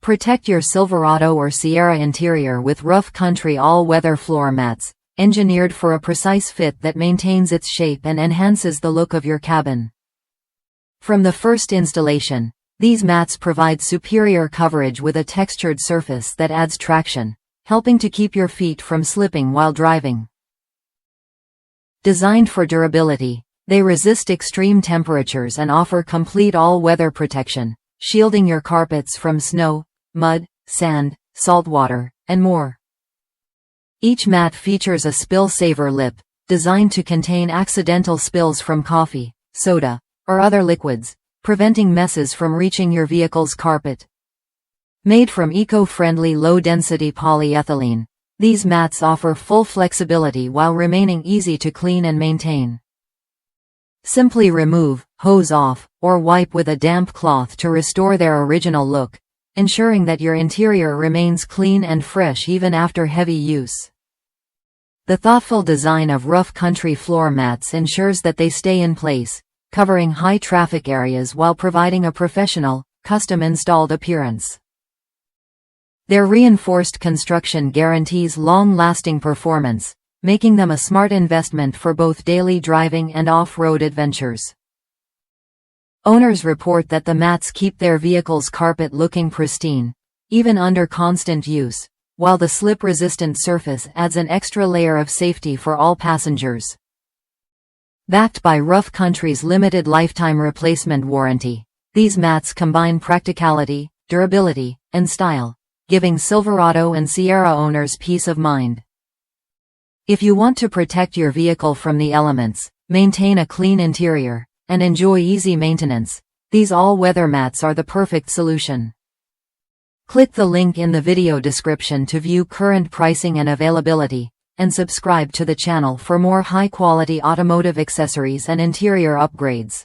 Protect your Silverado or Sierra interior with rough country all-weather floor mats, engineered for a precise fit that maintains its shape and enhances the look of your cabin. From the first installation, these mats provide superior coverage with a textured surface that adds traction, helping to keep your feet from slipping while driving. Designed for durability, they resist extreme temperatures and offer complete all-weather protection, shielding your carpets from snow, mud, sand, salt water, and more. Each mat features a spill-saver lip, designed to contain accidental spills from coffee, soda, or other liquids, preventing messes from reaching your vehicle's carpet. Made from eco-friendly low-density polyethylene, these mats offer full flexibility while remaining easy to clean and maintain. Simply remove, hose off, or wipe with a damp cloth to restore their original look, ensuring that your interior remains clean and fresh even after heavy use. The thoughtful design of rough country floor mats ensures that they stay in place, covering high traffic areas while providing a professional, custom-installed appearance. Their reinforced construction guarantees long-lasting performance, making them a smart investment for both daily driving and off-road adventures. Owners report that the mats keep their vehicle's carpet looking pristine, even under constant use, while the slip-resistant surface adds an extra layer of safety for all passengers. Backed by Rough Country's limited lifetime replacement warranty, these mats combine practicality, durability, and style, giving Silverado and Sierra owners peace of mind. If you want to protect your vehicle from the elements, maintain a clean interior, and enjoy easy maintenance, these all-weather mats are the perfect solution. Click the link in the video description to view current pricing and availability, and subscribe to the channel for more high-quality automotive accessories and interior upgrades.